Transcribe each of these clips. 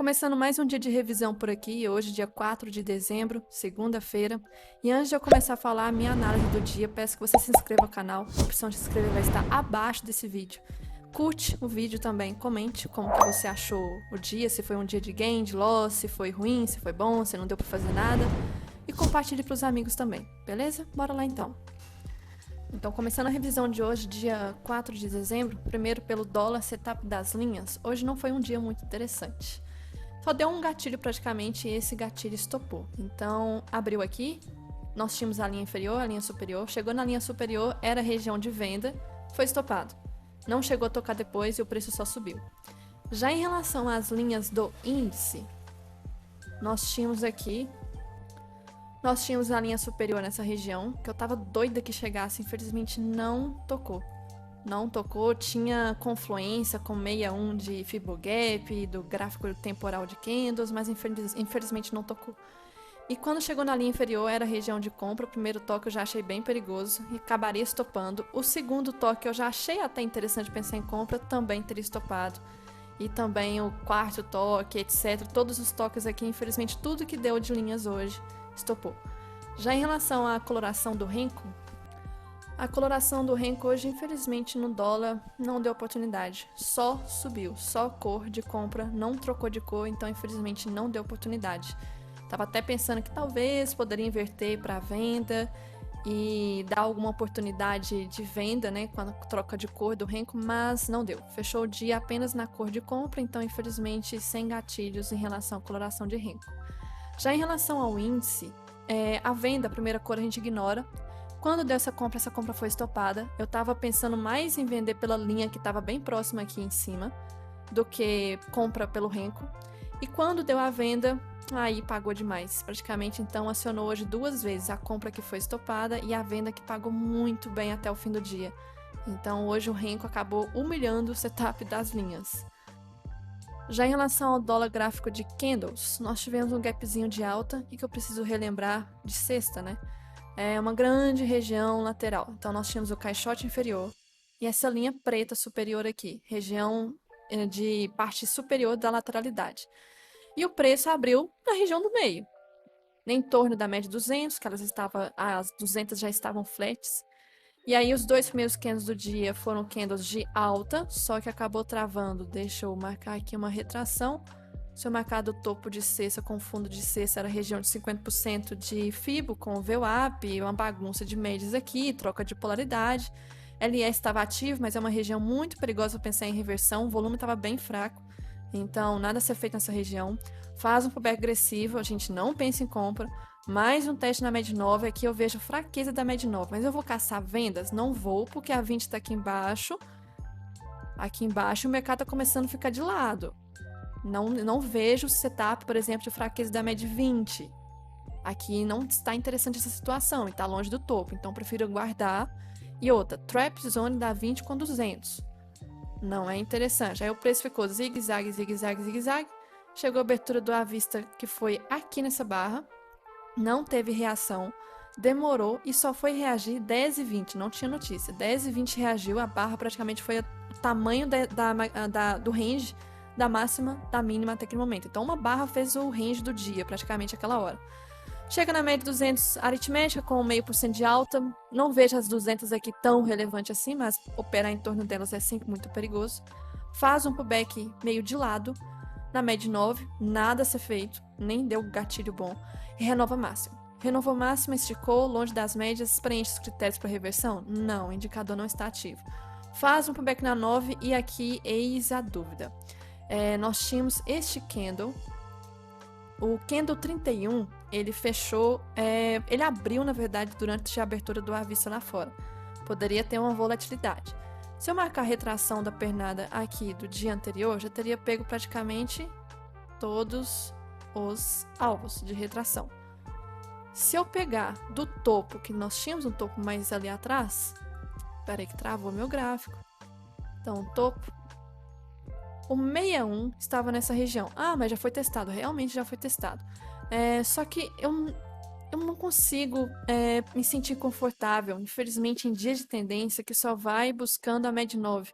começando mais um dia de revisão por aqui, hoje dia 4 de dezembro, segunda-feira. E antes de eu começar a falar a minha análise do dia, peço que você se inscreva no canal. A opção de se inscrever vai estar abaixo desse vídeo. Curte o vídeo também, comente como que você achou o dia, se foi um dia de gain, de loss, se foi ruim, se foi bom, se não deu pra fazer nada. E compartilhe pros amigos também, beleza? Bora lá então. Então, começando a revisão de hoje, dia 4 de dezembro, primeiro pelo dólar, setup das linhas, hoje não foi um dia muito interessante. Só deu um gatilho praticamente e esse gatilho estopou. Então, abriu aqui, nós tínhamos a linha inferior, a linha superior, chegou na linha superior, era região de venda, foi estopado. Não chegou a tocar depois e o preço só subiu. Já em relação às linhas do índice, nós tínhamos a linha superior nessa região, que eu tava doida que chegasse, infelizmente não tocou. Não tocou, tinha confluência com 61 de Fibogap, do gráfico temporal de candles, mas infelizmente não tocou. E quando chegou na linha inferior, era região de compra, o primeiro toque eu já achei bem perigoso e acabaria estopando. O segundo toque eu já achei até interessante pensar em compra, também teria estopado. E também o quarto toque, etc. Todos os toques aqui, infelizmente tudo que deu de linhas hoje estopou. Já em relação à coloração do Renko, a coloração do Renko hoje, infelizmente, no dólar não deu oportunidade. Só subiu, só cor de compra, não trocou de cor, então infelizmente não deu oportunidade. Tava até pensando que talvez poderia inverter para venda e dar alguma oportunidade de venda, né, com a troca de cor do Renko, mas não deu. Fechou o dia apenas na cor de compra, então infelizmente sem gatilhos em relação à coloração de Renko. Já em relação ao índice, a venda, a primeira cor a gente ignora. Quando deu essa compra foi estopada. Eu tava pensando mais em vender pela linha que estava bem próxima aqui em cima do que compra pelo Renko. E quando deu a venda, aí pagou demais. Praticamente, então, acionou hoje duas vezes a compra que foi estopada e a venda que pagou muito bem até o fim do dia. Então, hoje o Renko acabou humilhando o setup das linhas. Já em relação ao dólar gráfico de candles, nós tivemos um gapzinho de alta e que eu preciso relembrar de sexta, né? É uma grande região lateral. Então, nós tínhamos o caixote inferior e essa linha preta superior aqui, região de parte superior da lateralidade. E o preço abriu na região do meio, em torno da média 200, que as 200 já estavam flats. E aí, os dois primeiros candles do dia foram candles de alta, só que acabou travando. Deixa eu marcar aqui uma retração. Se eu marcar do topo de cesta com fundo de cesta, era região de 50% de FIBO com VWAP, uma bagunça de médias aqui, troca de polaridade. LS estava ativo, mas é uma região muito perigosa para pensar em reversão, o volume estava bem fraco, então nada a ser feito nessa região. Faz um pullback agressivo, a gente não pensa em compra. Mais um teste na média 9, aqui eu vejo fraqueza da média 9, mas eu vou caçar vendas? Não vou, porque a 20 está aqui embaixo. Aqui embaixo o mercado está começando a ficar de lado. Não vejo setup, por exemplo, de fraqueza da média 20. Aqui não está interessante essa situação e está longe do topo, então prefiro guardar. E outra, trap zone da 20 com 200. Não é interessante. Aí o preço ficou zigue-zague, zigue-zague, zigue-zague. Chegou a abertura do à vista, que foi aqui nessa barra. Não teve reação. Demorou e só foi reagir 10 e 20. Não tinha notícia. 10 e 20 reagiu, a barra praticamente foi o tamanho do range da máxima, da mínima até aquele momento. Então, uma barra fez o range do dia, praticamente aquela hora. Chega na média 200 aritmética com 0,5% de alta. Não vejo as 200 aqui tão relevante assim, mas operar em torno delas é sempre muito perigoso. Faz um pullback meio de lado. Na média 9, nada a ser feito, nem deu gatilho bom. E renova máxima. Renovou máxima, esticou, longe das médias, preenche os critérios para reversão? Não, o indicador não está ativo. Faz um pullback na 9 e aqui eis a dúvida. Nós tínhamos este candle, o candle 31, ele fechou, ele abriu na verdade durante a abertura do à vista lá fora, poderia ter uma volatilidade. Se eu marcar a retração da pernada aqui do dia anterior, já teria pego praticamente todos os alvos de retração. Se eu pegar do topo, que nós tínhamos um topo mais ali atrás, peraí que travou meu gráfico, então o topo, o 61 estava nessa região. Ah, mas já foi testado. Realmente já foi testado. Só que eu não consigo me sentir confortável. Infelizmente, em dias de tendência, que só vai buscando a média 9.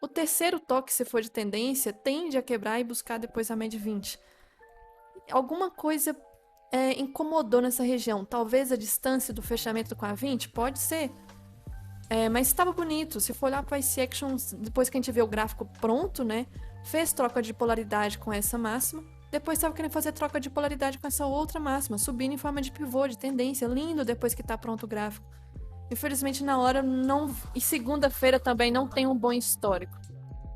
O terceiro toque, se for de tendência, tende a quebrar e buscar depois a média 20. Alguma coisa incomodou nessa região. Talvez a distância do fechamento com a 20, pode ser. Mas estava bonito. Se for olhar para esse action, depois que a gente vê o gráfico pronto, né? Fez troca de polaridade com essa máxima. Depois estava querendo fazer troca de polaridade com essa outra máxima, subindo em forma de pivô, de tendência. Lindo depois que está pronto o gráfico. Infelizmente, na hora não. E segunda-feira também não tem um bom histórico.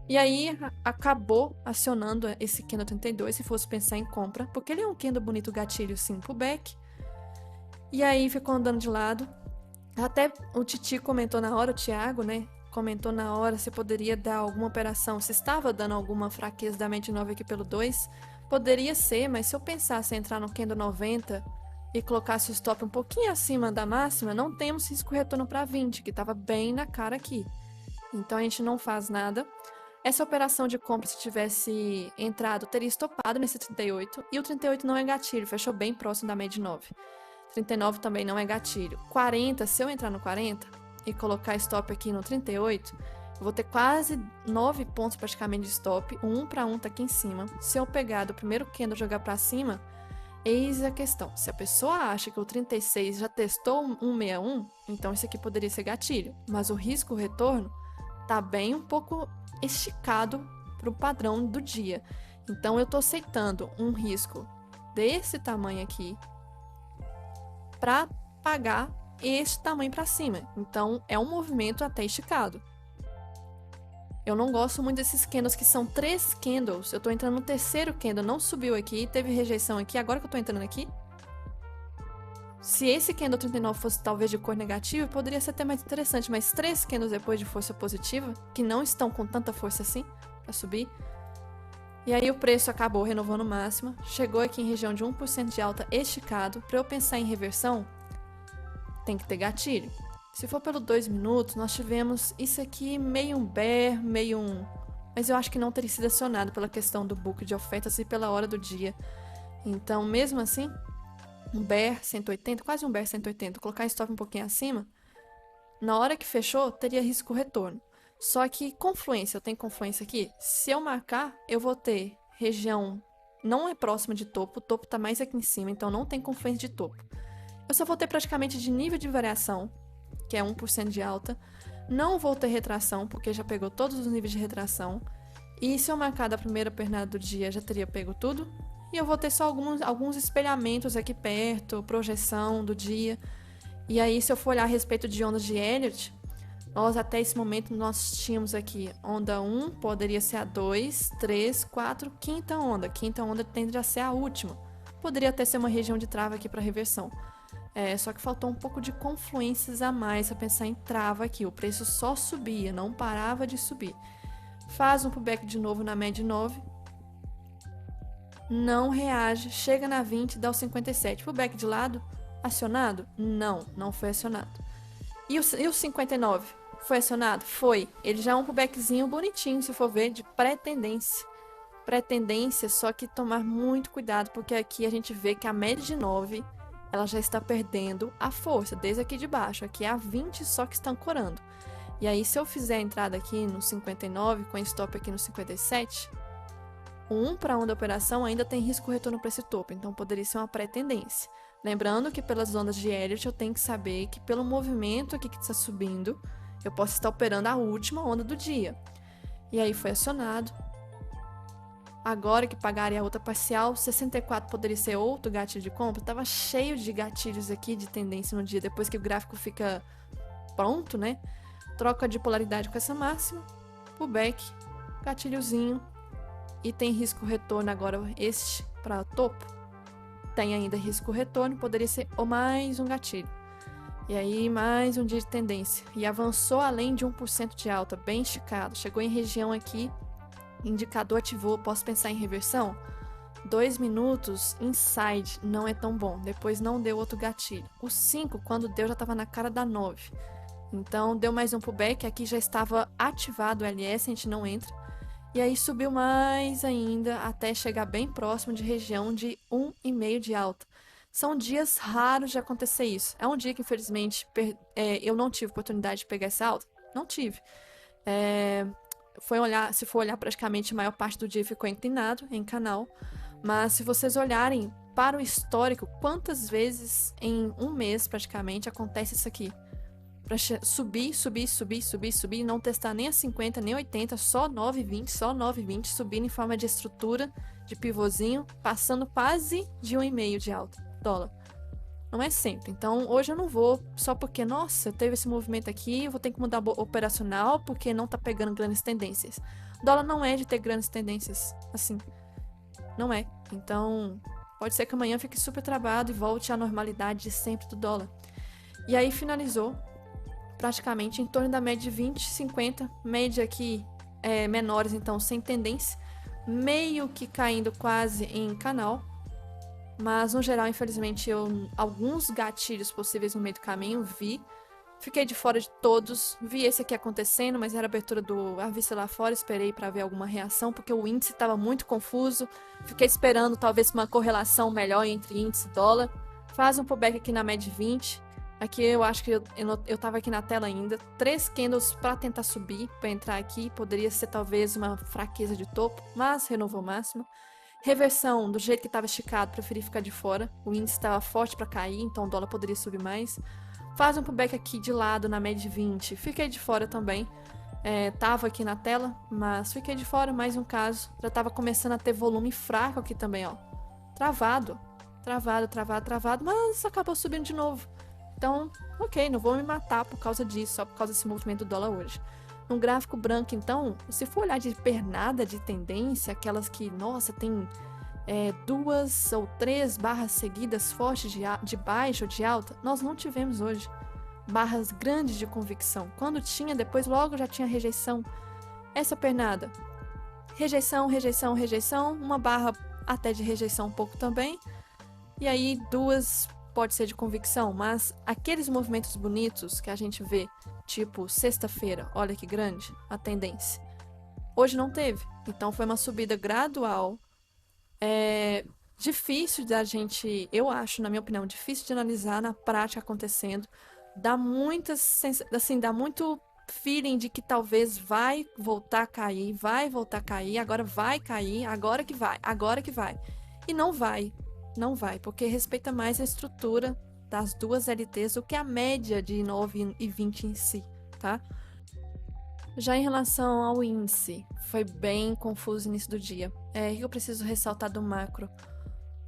E aí acabou acionando esse candle 32, se fosse pensar em compra, porque ele é um candle bonito gatilho sim pro back. E aí ficou andando de lado. Até o Titi comentou na hora, o Thiago, né? Comentou na hora se poderia dar alguma operação, se estava dando alguma fraqueza da média 9 aqui pelo 2. Poderia ser, mas se eu pensasse em entrar no candle 90 e colocasse o stop um pouquinho acima da máxima, não temos risco retorno para 20, que estava bem na cara aqui. Então a gente não faz nada. Essa operação de compra, se tivesse entrado, teria estopado nesse 38. E o 38 não é gatilho, fechou bem próximo da média 9. 39 também não é gatilho. 40, se eu entrar no 40 e colocar stop aqui no 38, eu vou ter quase 9 pontos praticamente de stop. O 1 para 1 tá aqui em cima. Se eu pegar do primeiro candle e jogar para cima, eis a questão. Se a pessoa acha que o 36 já testou um 161, então isso aqui poderia ser gatilho. Mas o risco retorno tá bem um pouco esticado para o padrão do dia. Então eu tô aceitando um risco desse tamanho aqui para pagar esse tamanho para cima. Então é um movimento até esticado. Eu não gosto muito desses candles que são 3 candles. Eu tô entrando no terceiro candle, não subiu aqui, teve rejeição aqui, agora que eu tô entrando aqui. Se esse candle 39 fosse talvez de cor negativa, poderia ser até mais interessante, mas 3 candles depois de força positiva, que não estão com tanta força assim para subir. E aí o preço acabou renovando máxima, chegou aqui em região de 1% de alta esticado. Para eu pensar em reversão, tem que ter gatilho. Se for pelo 2 minutos, nós tivemos isso aqui meio um bear, meio um... Mas eu acho que não teria sido acionado pela questão do book de ofertas e pela hora do dia. Então, mesmo assim, um bear 180, quase um bear 180, colocar stop um pouquinho acima, na hora que fechou, teria risco retorno. Só que confluência, eu tenho confluência aqui, se eu marcar, eu vou ter região, não é próxima de topo, o topo tá mais aqui em cima, então não tem confluência de topo. Eu só vou ter praticamente de nível de variação, que é 1% de alta, não vou ter retração, porque já pegou todos os níveis de retração, e se eu marcar da primeira pernada do dia, já teria pego tudo, e eu vou ter só alguns espelhamentos aqui perto, projeção do dia. E aí, se eu for olhar a respeito de ondas de Elliott, nós até esse momento nós tínhamos aqui onda 1, poderia ser a 2, 3, 4, quinta onda. Quinta onda tende a ser a última. Poderia até ser uma região de trava aqui para reversão. Só que faltou um pouco de confluências a mais a pensar em trava aqui. O preço só subia, não parava de subir. Faz um pullback de novo na média 9. Não reage, chega na 20 e dá o 57. Pullback de lado, acionado? Não, não foi acionado. E o 59? Foi acionado? Foi. Ele já é um pullbackzinho bonitinho, se for ver, de pré-tendência. Pré-tendência, só que tomar muito cuidado, porque aqui a gente vê que a média de 9, ela já está perdendo a força, desde aqui de baixo. Aqui é a 20, só que está ancorando. E aí, se eu fizer a entrada aqui no 59, com stop aqui no 57... O 1 para 1 da operação ainda tem risco retorno para esse topo, então poderia ser uma pré-tendência. Lembrando que pelas ondas de Elliott eu tenho que saber que pelo movimento aqui que está subindo, eu posso estar operando a última onda do dia. E aí foi acionado. Agora que pagaria a outra parcial, 64 poderia ser outro gatilho de compra. Estava cheio de gatilhos aqui de tendência no dia, depois que o gráfico fica pronto, né? Troca de polaridade com essa máxima, pullback, gatilhozinho. E tem risco retorno agora este para topo. Tem ainda risco retorno, poderia ser ou mais um gatilho. E aí mais um dia de tendência. E avançou além de 1% de alta, bem esticado. Chegou em região aqui, indicador ativou, posso pensar em reversão? 2 minutos inside não é tão bom, depois não deu outro gatilho. O 5, quando deu, já estava na cara da 9. Então deu mais um pullback, aqui já estava ativado o LS, a gente não entra. E aí subiu mais ainda até chegar bem próximo de região de 1,5 de alta. São dias raros de acontecer isso. É um dia que, infelizmente, eu não tive oportunidade de pegar essa alta. Não tive. se for olhar praticamente a maior parte do dia ficou inclinado em canal, mas se vocês olharem para o histórico, quantas vezes em um mês praticamente acontece isso aqui? Para subir, e não testar nem a 50, nem a 80, só 9,20, subindo em forma de estrutura, de pivôzinho, passando quase de 1,5 de alta dólar. Não é sempre. Então, hoje eu não vou só porque, nossa, teve esse movimento aqui, eu vou ter que mudar o operacional porque não tá pegando grandes tendências. O dólar não é de ter grandes tendências, assim. Não é. Então, pode ser que amanhã fique super travado e volte à normalidade de sempre do dólar. E aí finalizou praticamente em torno da média de 20, 50, média aqui menores, então sem tendência, meio que caindo quase em canal. Mas, no geral, infelizmente, alguns gatilhos possíveis no meio do caminho vi. Fiquei de fora de todos. Vi esse aqui acontecendo, mas era a abertura do à vista lá fora. Esperei para ver alguma reação, porque o índice estava muito confuso. Fiquei esperando, talvez, uma correlação melhor entre índice e dólar. Faz um pullback aqui na média 20. Aqui eu acho que eu tava aqui na tela ainda. 3 candles para tentar subir, para entrar aqui. Poderia ser, talvez, uma fraqueza de topo, mas renovou o máximo. Reversão, do jeito que estava esticado, preferi ficar de fora. O índice estava forte para cair, então o dólar poderia subir mais. Faz um pullback aqui de lado na média 20. Fiquei de fora também. Tava aqui na tela, mas fiquei de fora. Mais um caso. Já tava começando a ter volume fraco aqui também, ó. Travado, mas acabou subindo de novo. Então, ok, não vou me matar por causa disso, só por causa desse movimento do dólar hoje. No gráfico branco, então, se for olhar de pernada de tendência, aquelas que, nossa, tem 2 ou 3 barras seguidas fortes de baixa ou de alta, nós não tivemos hoje. Barras grandes de convicção. Quando tinha, depois logo já tinha rejeição. Essa pernada, rejeição, uma barra até de rejeição um pouco também, e aí 2 pode ser de convicção, mas aqueles movimentos bonitos que a gente vê, tipo sexta-feira, olha que grande a tendência. Hoje não teve, então foi uma subida gradual. Difícil da gente, eu acho, na minha opinião, difícil de analisar na prática acontecendo. Dá muito feeling de que talvez vai voltar a cair, agora vai cair, agora que vai. E não vai, porque respeita mais a estrutura das duas LTs do que a média de 9,20 em si, tá? Já em relação ao índice, foi bem confuso no início do dia. Eu preciso ressaltar do macro.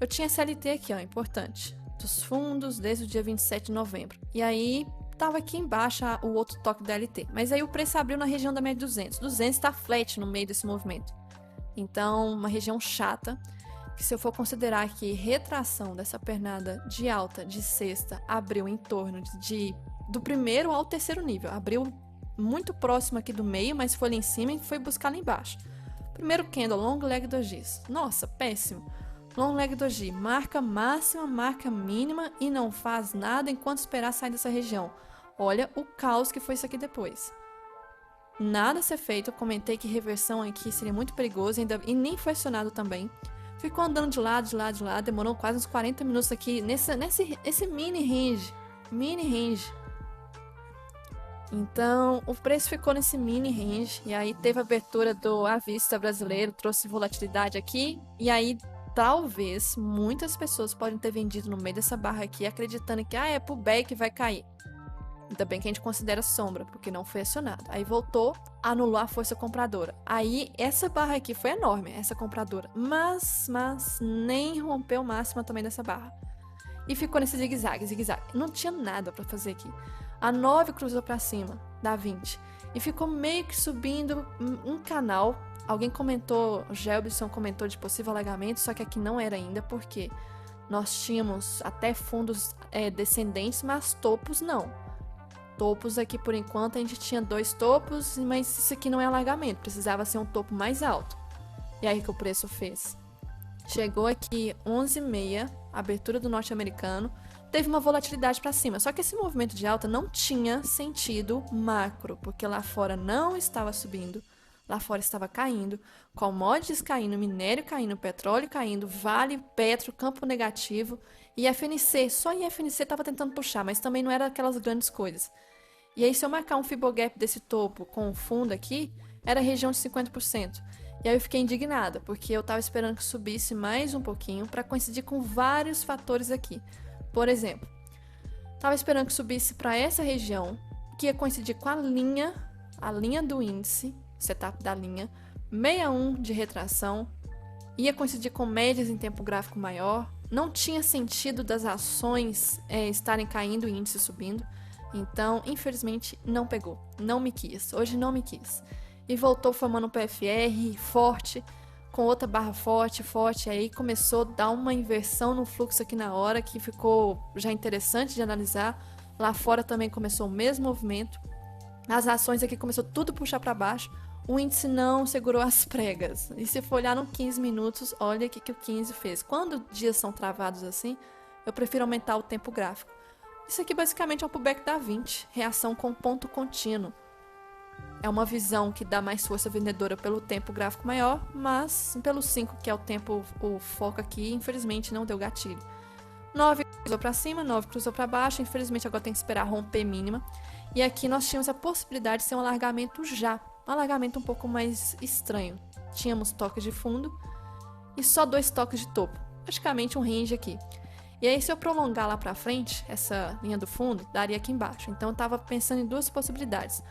Eu tinha CLT aqui, ó, importante, dos fundos desde o dia 27 de novembro. E aí, tava aqui embaixo o outro toque da LT. Mas aí o preço abriu na região da média 200. 200 tá flat no meio desse movimento. Então, uma região chata, que se eu for considerar que retração dessa pernada de alta de sexta abriu em torno do primeiro ao terceiro nível. Abriu muito próximo aqui do meio, mas foi lá em cima e foi buscar lá embaixo. Primeiro candle, long leg dojis. Nossa, péssimo. Long leg doji, marca máxima, marca mínima e não faz nada enquanto esperar sair dessa região. Olha o caos que foi isso aqui depois. Nada a ser feito, eu comentei que reversão aqui seria muito perigoso e nem foi acionado também. Ficou andando de lado, demorou quase uns 40 minutos aqui nesse mini range. Então, o preço ficou nesse mini range, e aí teve a abertura do à vista brasileiro, trouxe volatilidade aqui, e aí talvez muitas pessoas podem ter vendido no meio dessa barra aqui, acreditando que é pullback e vai cair. Ainda bem que a gente considera sombra, porque não foi acionado. Aí voltou, anulou a força compradora. Aí essa barra aqui foi enorme, essa compradora, mas nem rompeu máxima também dessa barra. E ficou nesse zigue-zague. Não tinha nada para fazer aqui. A 9 cruzou para cima da 20 e ficou meio que subindo um canal. Alguém comentou, o Gelbson comentou de possível alagamento, só que aqui não era ainda, porque nós tínhamos até fundos descendentes, mas topos não. Topos aqui, por enquanto, a gente tinha 2 topos, mas isso aqui não é alagamento, precisava ser um topo mais alto. E aí que o preço fez? Chegou aqui 11,6, abertura do norte-americano, teve uma volatilidade para cima. Só que esse movimento de alta não tinha sentido macro, porque lá fora não estava subindo, lá fora estava caindo, commodities caindo, minério caindo, petróleo caindo, Vale, Petro, campo negativo, e FNC, só IFNC estava tentando puxar, mas também não era aquelas grandes coisas. E aí, se eu marcar um Fibogap desse topo com o fundo aqui, era a região de 50%. E aí eu fiquei indignada, porque eu estava esperando que subisse mais um pouquinho para coincidir com vários fatores aqui. Por exemplo, estava esperando que subisse para essa região, que ia coincidir com a linha do índice, setup da linha, 61 de retração, ia coincidir com médias em tempo gráfico maior, não tinha sentido das ações estarem caindo e o índice subindo, então, infelizmente, não pegou, não me quis, hoje não me quis. E voltou formando um PFR forte, com outra barra forte, aí começou a dar uma inversão no fluxo aqui na hora, que ficou já interessante de analisar. Lá fora também começou o mesmo movimento, as ações aqui começou tudo a puxar para baixo, o índice não segurou as pregas. E se for olhar no 15 minutos, olha o que o 15 fez. Quando dias são travados assim, eu prefiro aumentar o tempo gráfico. Isso aqui basicamente é um pullback da 20, reação com ponto contínuo. É uma visão que dá mais força vendedora pelo tempo gráfico maior, mas pelo 5, que é o foco aqui, infelizmente não deu gatilho. 9 cruzou para cima, 9 cruzou para baixo, infelizmente agora tem que esperar romper mínima. E aqui nós tínhamos a possibilidade de ser um alargamento já, um alargamento um pouco mais estranho. Tínhamos toques de fundo e só 2 toques de topo, praticamente um range aqui. E aí se eu prolongar lá para frente, essa linha do fundo, daria aqui embaixo. Então eu estava pensando em 2 possibilidades.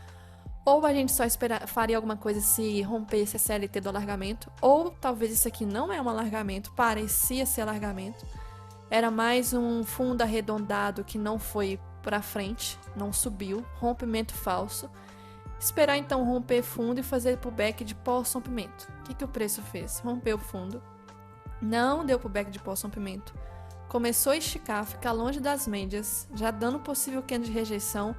Ou a gente só faria alguma coisa se rompesse essa CLT do alargamento, ou talvez isso aqui não é um alargamento, parecia ser alargamento. Era mais um fundo arredondado que não foi para frente, não subiu, rompimento falso. Esperar então romper fundo e fazer pullback de pós-rompimento. O que o preço fez? Rompeu o fundo, não deu pullback de pós-rompimento, começou a esticar, ficar longe das médias, já dando possível candle de rejeição,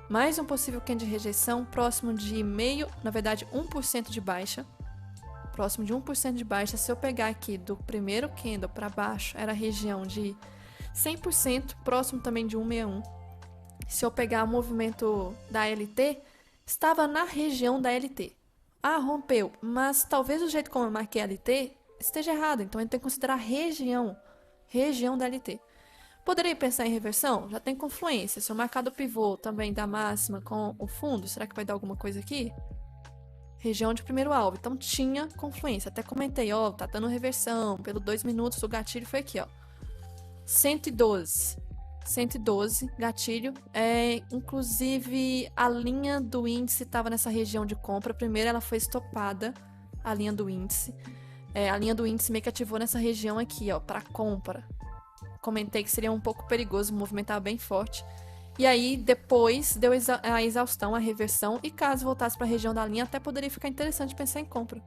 mais um possível candle de rejeição, próximo de 1% de baixa. Próximo de 1% de baixa, se eu pegar aqui do primeiro candle para baixo, era a região de 100%, próximo também de 161. Se eu pegar o movimento da LT, estava na região da LT. Ah, rompeu, mas talvez o jeito como eu marquei a LT esteja errado, então a gente tem que considerar a região da LT. Poderia pensar em reversão? Já tem confluência. Se eu marcar do pivô também da máxima com o fundo, será que vai dar alguma coisa aqui? Região de primeiro alvo. Então tinha confluência. Até comentei, ó, tá dando reversão. Pelo 2 minutos o gatilho foi aqui, ó. 112. 112, gatilho. Inclusive, a linha do índice estava nessa região de compra. Primeiro ela foi estopada, a linha do índice. A linha do índice meio que ativou nessa região aqui, ó, para compra. Comentei que seria um pouco perigoso, movimentar bem forte. E aí, depois, deu a exaustão, a reversão. E caso voltasse para a região da linha, até poderia ficar interessante pensar em compra.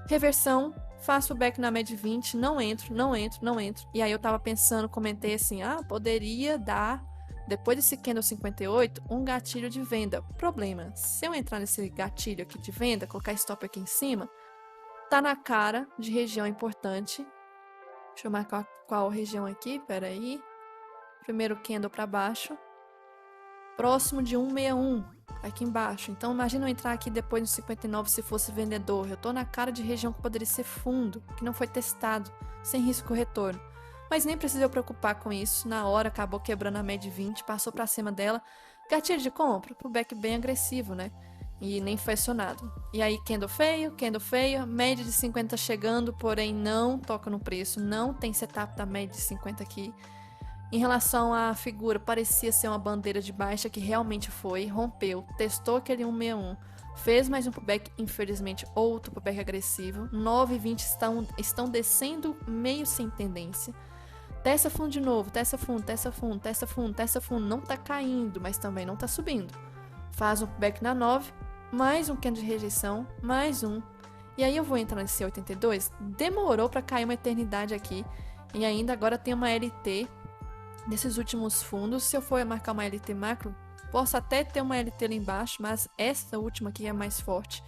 Reversão, faço o back na média 20, não entro. E aí eu tava pensando, comentei assim, poderia dar, depois desse candle 58, um gatilho de venda. Problema, se eu entrar nesse gatilho aqui de venda, colocar stop aqui em cima, tá na cara de região importante. Deixa eu marcar qual região aqui, peraí. Primeiro candle para baixo. Próximo de 161, aqui embaixo. Então, imagina eu entrar aqui depois do 59 se fosse vendedor. Eu tô na cara de região que poderia ser fundo, que não foi testado, sem risco retorno. Mas nem precisei eu preocupar com isso. Na hora, acabou quebrando a média 20, passou para cima dela. Gatilho de compra, pullback bem agressivo, né? E nem foi acionado. E aí, candle feio, média de 50 chegando, porém não toca no preço, não tem setup da média de 50 aqui. Em relação à figura, parecia ser uma bandeira de baixa, que realmente foi, rompeu, testou aquele 161, fez mais um pullback, infelizmente outro pullback agressivo. 9 e 20 estão descendo meio sem tendência. Testa fundo de novo, testa fundo, não tá caindo, mas também não tá subindo. Faz um pullback na 9, mais um candle de rejeição, mais um. E aí eu vou entrar nesse 82, demorou para cair uma eternidade aqui, e ainda agora tem uma LT desses últimos fundos. Se eu for marcar uma LT macro, posso até ter uma LT lá embaixo, mas essa última aqui é mais forte,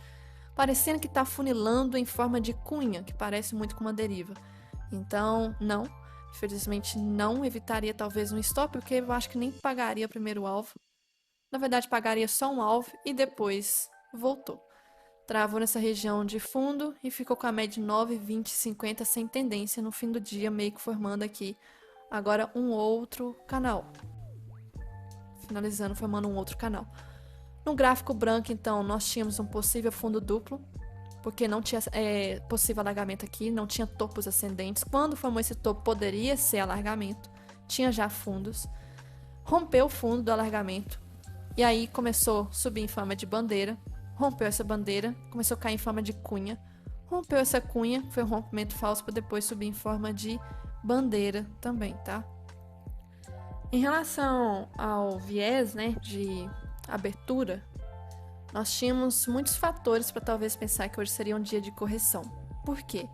parecendo que está funilando em forma de cunha, que parece muito com uma deriva. Então, não, infelizmente não evitaria talvez um stop, porque eu acho que nem pagaria primeiro alvo. Na verdade, pagaria só um alvo e depois voltou. Travou nessa região de fundo e ficou com a média 9, 20, 50 sem tendência no fim do dia, meio que formando aqui agora um outro canal. Finalizando, formando um outro canal. No gráfico branco, então, nós tínhamos um possível fundo duplo, porque não tinha possível alargamento aqui, não tinha topos ascendentes. Quando formou esse topo, poderia ser alargamento, tinha já fundos. Rompeu o fundo do alargamento, e aí começou a subir em forma de bandeira, rompeu essa bandeira, começou a cair em forma de cunha, rompeu essa cunha, foi um rompimento falso para depois subir em forma de bandeira também, tá? Em relação ao viés, né, de abertura, nós tínhamos muitos fatores para talvez pensar que hoje seria um dia de correção. Por quê?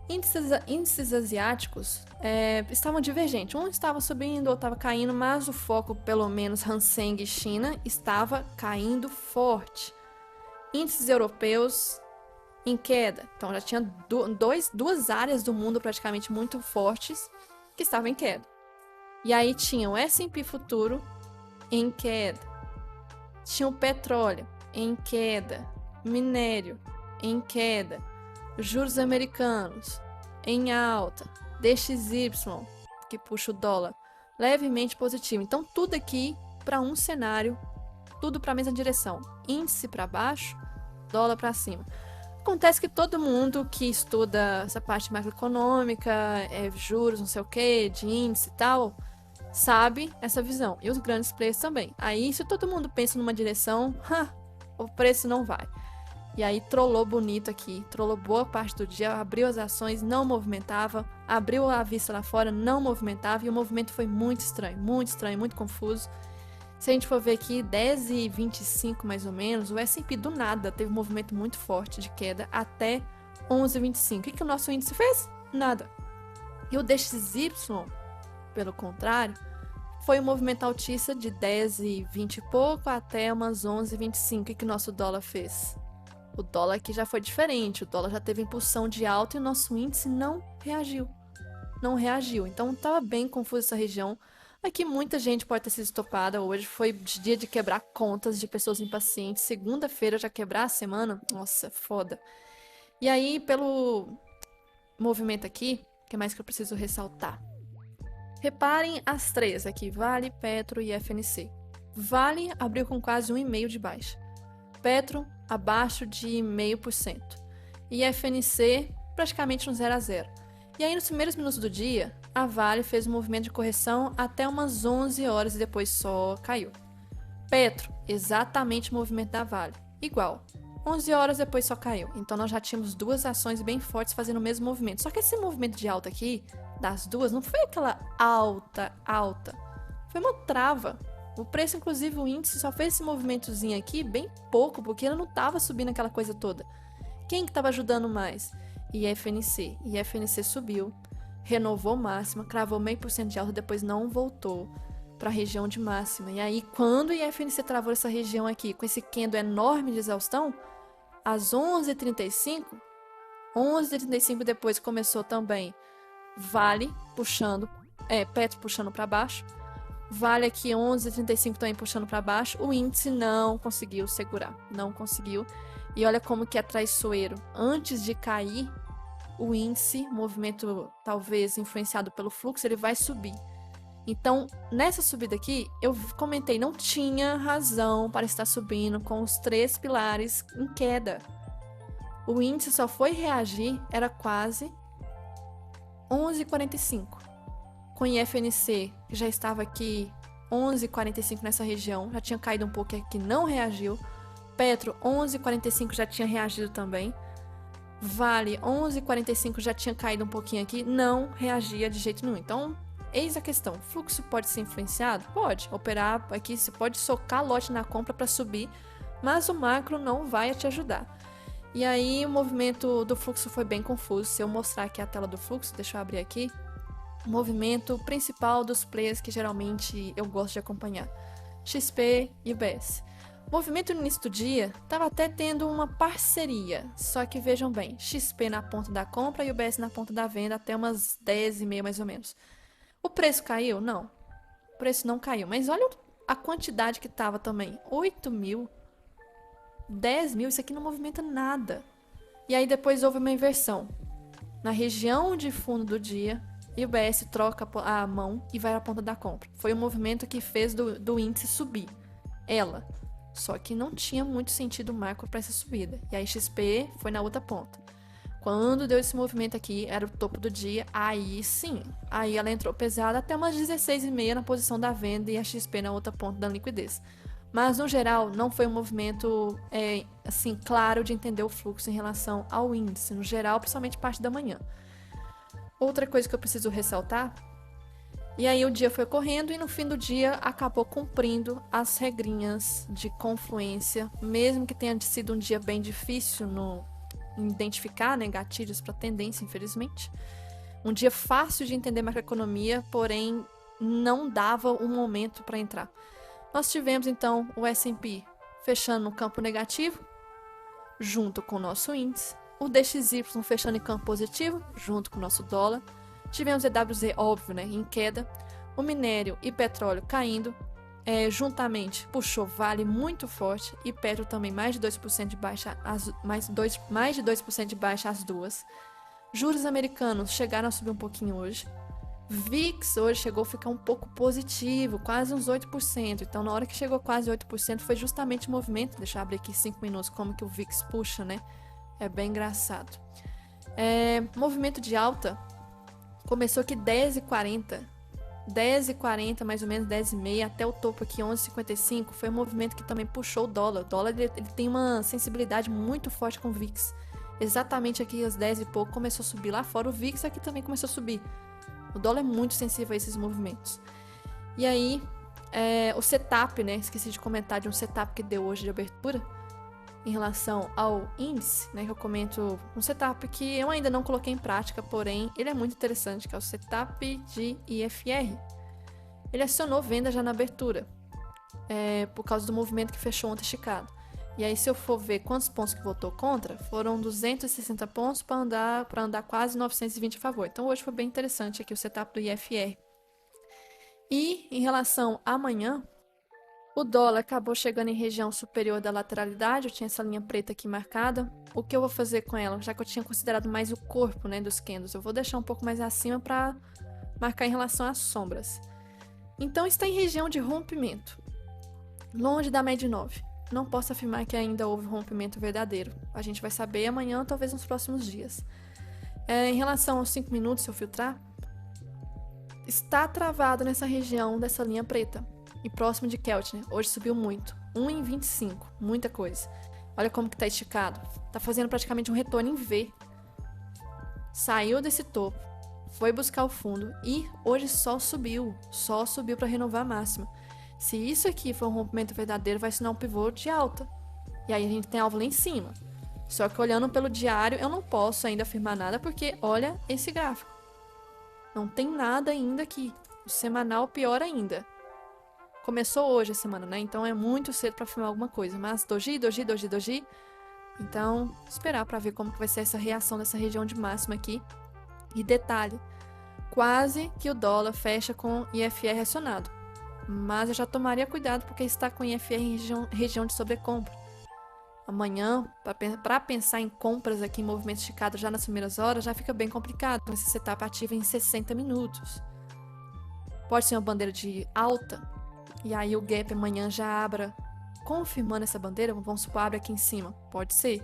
Índices asiáticos estavam divergentes. Um estava subindo, outro estava caindo, mas o foco, pelo menos Hang Seng e China, estava caindo forte. Índices europeus em queda. Então já tinha duas áreas do mundo praticamente muito fortes que estavam em queda. E aí tinha o S&P futuro em queda. Tinha o petróleo em queda, minério em queda, juros americanos em alta, DXY, que puxa o dólar, levemente positivo. Então, tudo aqui para um cenário, tudo para a mesma direção. Índice para baixo, dólar para cima. Acontece que todo mundo que estuda essa parte macroeconômica, juros, não sei o que, de índice e tal, sabe essa visão. E os grandes players também. Aí, se todo mundo pensa numa direção, o preço não vai. E aí, trollou bonito aqui. Trollou boa parte do dia. Abriu as ações, não movimentava. Abriu a vista lá fora, não movimentava. E o movimento foi muito estranho, muito confuso. Se a gente for ver aqui, 10h25 mais ou menos, o S&P do nada teve um movimento muito forte de queda até 11h25. O que o nosso índice fez? Nada. E o DXY, pelo contrário, foi um movimento altista de 10h20 e pouco até umas 11h25. O que o nosso dólar fez? O dólar aqui já foi diferente, o dólar já teve impulsão de alta e o nosso índice não reagiu. Não reagiu, então estava bem confusa essa região. Aqui muita gente pode ter sido estopada hoje, foi dia de quebrar contas de pessoas impacientes. Segunda-feira já quebrar a semana, nossa, foda. E aí, pelo movimento aqui, o que mais que eu preciso ressaltar? Reparem as três aqui, Vale, Petro e FNC. Vale abriu com quase 1,5% de baixa. Petro abaixo de 0,5%. E FNC praticamente no 0 a 0. E aí nos primeiros minutos do dia, a Vale fez um movimento de correção até umas 11 horas e depois só caiu. Petro, exatamente o movimento da Vale, igual. 11 horas depois só caiu. Então nós já tínhamos duas ações bem fortes fazendo o mesmo movimento. Só que esse movimento de alta aqui, das duas, não foi aquela alta. Foi uma trava. O preço, inclusive, o índice só fez esse movimentozinho aqui bem pouco, porque ele não estava subindo aquela coisa toda. Quem que estava ajudando mais? IFNC. IFNC subiu, renovou máxima, cravou 0,5% de alta, depois não voltou para a região de máxima. E aí, quando o IFNC travou essa região aqui, com esse candle enorme de exaustão, às 11h35 depois começou também Vale puxando, Petro puxando para baixo, Vale aqui 11h35 também puxando para baixo, o índice não conseguiu segurar, não conseguiu. E olha como que é traiçoeiro. Antes de cair, o índice, movimento talvez influenciado pelo fluxo, ele vai subir. Então, nessa subida aqui, eu comentei, não tinha razão para estar subindo com os três pilares em queda. O índice só foi reagir, era quase 11h45. Com o IFNC, que já estava aqui 11h45 nessa região, já tinha caído um pouco aqui, não reagiu. Petro, 11h45 já tinha reagido também. Vale, 11h45 já tinha caído um pouquinho aqui, não reagia de jeito nenhum. Então, eis a questão, o fluxo pode ser influenciado? Pode, operar aqui, você pode socar lote na compra para subir, mas o macro não vai te ajudar. E aí o movimento do fluxo foi bem confuso. Se eu mostrar aqui a tela do fluxo, deixa eu abrir aqui. O movimento principal dos players que geralmente eu gosto de acompanhar. XP e UBS. O movimento no início do dia estava até tendo uma parceria, só que vejam bem, XP na ponta da compra e UBS na ponta da venda até umas 10h30 mais ou menos. O preço caiu? Não. O preço não caiu, mas olha a quantidade que estava também. 8.000, 10.000, isso aqui não movimenta nada. E aí depois houve uma inversão. Na região de fundo do dia, e o UBS troca a mão e vai à ponta da compra. Foi o movimento que fez do índice subir. Ela só que não tinha muito sentido macro para essa subida. E aí XP foi na outra ponta. Quando deu esse movimento aqui, era o topo do dia, aí sim. Aí ela entrou pesada até umas 16h30 na posição da venda e a XP na outra ponta da liquidez. Mas, no geral, não foi um movimento, assim, claro de entender o fluxo em relação ao índice, no geral, principalmente parte da manhã. Outra coisa que eu preciso ressaltar, e aí o dia foi correndo e no fim do dia acabou cumprindo as regrinhas de confluência, mesmo que tenha sido um dia bem difícil em identificar, né, gatilhos para tendência, infelizmente. Um dia fácil de entender macroeconomia, porém não dava um momento para entrar. Nós tivemos, então, o S&P fechando no campo negativo, junto com o nosso índice. O DXY fechando em campo positivo, junto com o nosso dólar. Tivemos o EWZ, óbvio, né, em queda. O minério e petróleo caindo. Juntamente, puxou Vale muito forte. E Petro também mais de 2% de baixa, mais de 2% de baixa as duas. Juros americanos chegaram a subir um pouquinho hoje. VIX hoje chegou a ficar um pouco positivo, quase uns 8%. Então, na hora que chegou quase 8%, foi justamente o movimento. Deixa eu abrir aqui 5 minutos, como que o VIX puxa, né? É bem engraçado. Movimento de alta começou aqui 10h40. 10h40, mais ou menos 10h30, até o topo aqui 11h55. Foi um movimento que também puxou o dólar. O dólar ele tem uma sensibilidade muito forte com o VIX. Exatamente aqui às 10 e pouco começou a subir lá fora. O VIX aqui também começou a subir. O dólar é muito sensível a esses movimentos. E aí, o setup, né? Esqueci de comentar de um setup que deu hoje de abertura em relação ao índice, né? Que eu comento um setup que eu ainda não coloquei em prática, porém ele é muito interessante, que é o setup de IFR. Ele acionou venda já na abertura, por causa do movimento que fechou ontem esticado. E aí, se eu for ver quantos pontos que votou contra, foram 260 pontos para andar quase 920 a favor. Então, hoje foi bem interessante aqui o setup do IFR. E, em relação a amanhã, o dólar acabou chegando em região superior da lateralidade. Eu tinha essa linha preta aqui marcada. O que eu vou fazer com ela? Já que eu tinha considerado mais o corpo, né, dos candles, eu vou deixar um pouco mais acima para marcar em relação às sombras. Então, está em região de rompimento, longe da média 9. Não posso afirmar que ainda houve rompimento verdadeiro. A gente vai saber amanhã, talvez nos próximos dias. Em relação aos 5 minutos, se eu filtrar, está travado nessa região dessa linha preta. E próximo de Keltner. Hoje subiu muito. 1,25. Muita coisa. Olha como que está esticado. Está fazendo praticamente um retorno em V. Saiu desse topo. Foi buscar o fundo. E hoje só subiu. Só subiu para renovar a máxima. Se isso aqui for um rompimento verdadeiro, vai assinar um pivô de alta. E aí a gente tem alvo lá em cima. Só que olhando pelo diário, eu não posso ainda afirmar nada, porque olha esse gráfico. Não tem nada ainda aqui. O semanal pior ainda. Começou hoje a semana, né? Então é muito cedo para afirmar alguma coisa. Mas doji. Então, esperar para ver como que vai ser essa reação dessa região de máxima aqui. E detalhe, quase que o dólar fecha com IFR acionado. Mas eu já tomaria cuidado porque está com IFR em região de sobrecompra. Amanhã, para pensar em compras aqui em movimento esticado já nas primeiras horas, já fica bem complicado com esse setup ativo em 60 minutos. Pode ser uma bandeira de alta, e aí o gap amanhã já abra, confirmando essa bandeira, vamos supor, abre aqui em cima. Pode ser.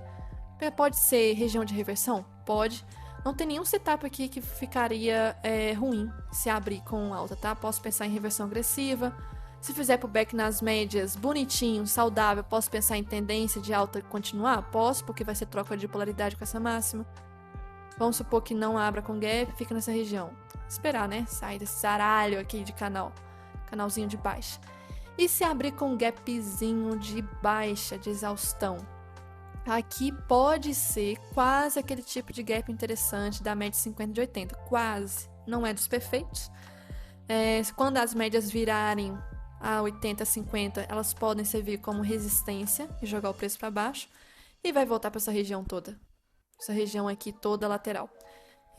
Pode ser região de reversão? Pode. Não tem nenhum setup aqui que ficaria ruim se abrir com alta, tá? Posso pensar em reversão agressiva. Se fizer pullback nas médias, bonitinho, saudável, posso pensar em tendência de alta continuar? Posso, porque vai ser troca de polaridade com essa máxima. Vamos supor que não abra com gap, fica nessa região. Esperar, né? Sair desse zaralho aqui de canalzinho de baixa. E se abrir com um gapzinho de baixa, de exaustão? Aqui pode ser quase aquele tipo de gap interessante da média 50 de 80. Quase. Não é dos perfeitos. Quando as médias virarem a 80, 50, elas podem servir como resistência e jogar o preço para baixo. E vai voltar para essa região toda. Essa região aqui toda lateral.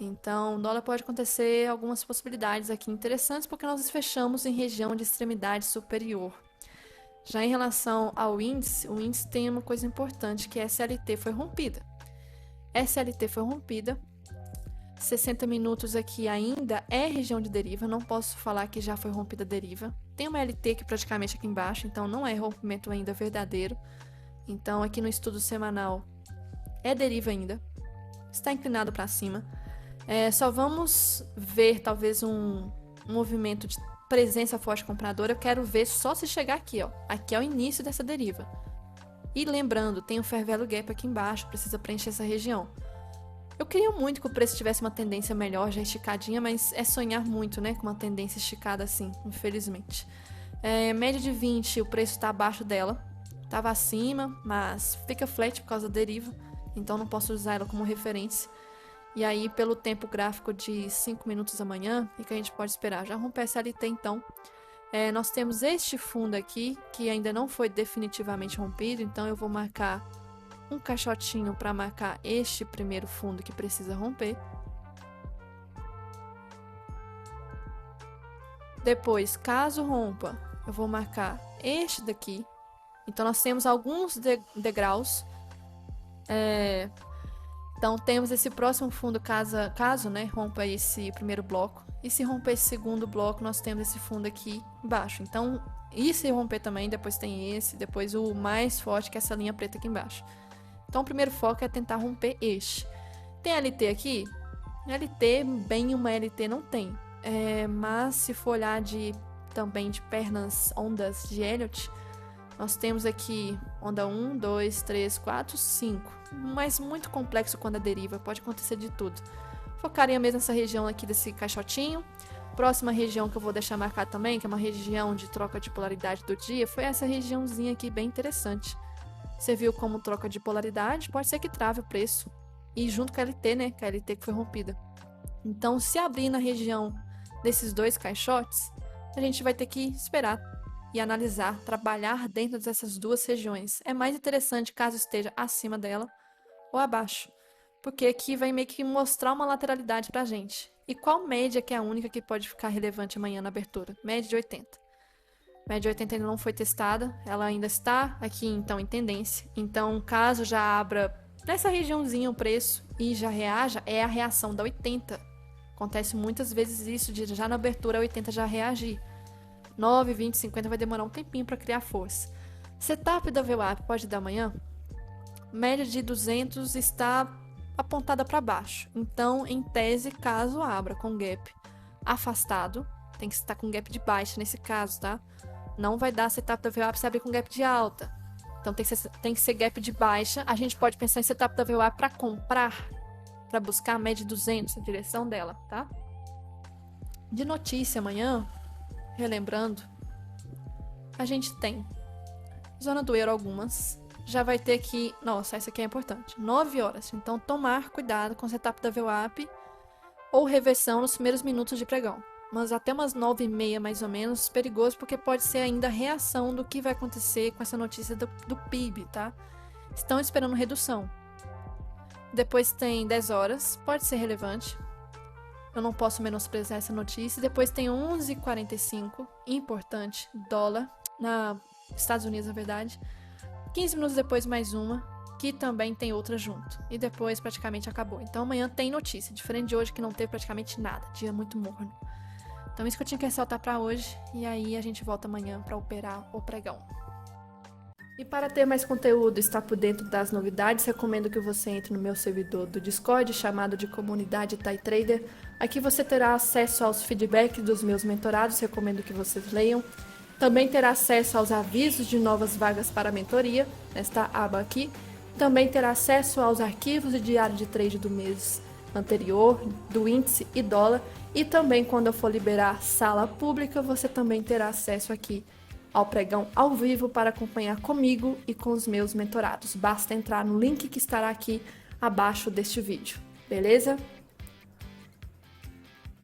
Então, o dólar pode acontecer algumas possibilidades aqui interessantes, porque nós fechamos em região de extremidade superior. Já em relação ao índice, o índice tem uma coisa importante, que a SLT foi rompida. SLT foi rompida, 60 minutos aqui ainda é região de deriva, não posso falar que já foi rompida a deriva. Tem uma LT aqui praticamente aqui embaixo, então não é rompimento ainda verdadeiro. Então aqui no estudo semanal é deriva ainda, está inclinado para cima. Só vamos ver talvez um movimento de presença forte compradora. Eu quero ver só se chegar aqui, ó. Aqui é o início dessa deriva. E lembrando, tem o Fair Value Gap aqui embaixo, precisa preencher essa região. Eu queria muito que o preço tivesse uma tendência melhor, já esticadinha, mas é sonhar muito, né, com uma tendência esticada assim, infelizmente. Média de 20, o preço está abaixo dela. Estava acima, mas fica flat por causa da deriva, então não posso usar ela como referência. E aí, pelo tempo gráfico de 5 minutos amanhã, o que a gente pode esperar? Já rompeu essa LT, então. Nós temos este fundo aqui, que ainda não foi definitivamente rompido, então eu vou marcar um caixotinho para marcar este primeiro fundo que precisa romper. Depois, caso rompa, eu vou marcar este daqui. Então, nós temos alguns degraus. Então, temos esse próximo fundo, caso né, rompa esse primeiro bloco. E se romper esse segundo bloco, nós temos esse fundo aqui embaixo. Então, e se romper também, depois tem esse, depois o mais forte, que é essa linha preta aqui embaixo. Então, o primeiro foco é tentar romper este. Tem LT aqui? LT, bem uma LT não tem. Mas se for olhar também de pernas, ondas de Elliott, nós temos aqui onda 1, 2, 3, 4, 5. Mas muito complexo quando a deriva, pode acontecer de tudo. Focaria mesmo nessa região aqui desse caixotinho. Próxima região que eu vou deixar marcada também, que é uma região de troca de polaridade do dia, foi essa regiãozinha aqui bem interessante. Você viu como troca de polaridade, pode ser que trave o preço. E junto com a LT, né? Com a LT que foi rompida. Então, se abrir na região desses dois caixotes, a gente vai ter que esperar e analisar, trabalhar dentro dessas duas regiões. É mais interessante caso esteja acima dela ou abaixo, porque aqui vai meio que mostrar uma lateralidade pra gente. E qual média que é a única que pode ficar relevante amanhã na abertura? Média de 80. Média de 80 ainda não foi testada, ela ainda está aqui então em tendência. Então, caso já abra nessa regiãozinha o preço e já reaja, é a reação da 80. Acontece muitas vezes isso, de já na abertura a 80 já reagir. 9, 20, 50 vai demorar um tempinho para criar força. Setup da VWAP pode dar amanhã? Média de 200 está apontada para baixo. Então, em tese, caso abra com gap afastado, tem que estar com gap de baixa nesse caso, tá? Não vai dar setup da VWAP se abrir com gap de alta. Então, tem que ser gap de baixa. A gente pode pensar em setup da VWAP para comprar, para buscar a média de 200, a direção dela, tá? De notícia amanhã, relembrando, a gente tem zona do euro algumas. Já vai ter aqui, nossa, essa aqui é importante, 9 horas. Então, tomar cuidado com o setup da VWAP ou reversão nos primeiros minutos de pregão. Mas até umas 9h30, mais ou menos, perigoso, porque pode ser ainda a reação do que vai acontecer com essa notícia do PIB, tá? Estão esperando redução. Depois tem 10 horas, pode ser relevante. Eu não posso menosprezar essa notícia. Depois tem 11h45, importante, dólar, nos Estados Unidos, na verdade. 15 minutos depois, mais uma, que também tem outra junto. E depois praticamente acabou. Então amanhã tem notícia, diferente de hoje que não teve praticamente nada. Dia muito morno. Então isso que eu tinha que ressaltar para hoje. E aí a gente volta amanhã para operar o pregão. E para ter mais conteúdo e estar por dentro das novidades, recomendo que você entre no meu servidor do Discord, chamado de Comunidade TAI Trader. Aqui você terá acesso aos feedbacks dos meus mentorados, recomendo que vocês leiam. Também terá acesso aos avisos de novas vagas para mentoria, nesta aba aqui. Também terá acesso aos arquivos de diário de trade do mês anterior, do índice e dólar. E também, quando eu for liberar sala pública, você também terá acesso aqui ao pregão ao vivo para acompanhar comigo e com os meus mentorados. Basta entrar no link que estará aqui abaixo deste vídeo, beleza?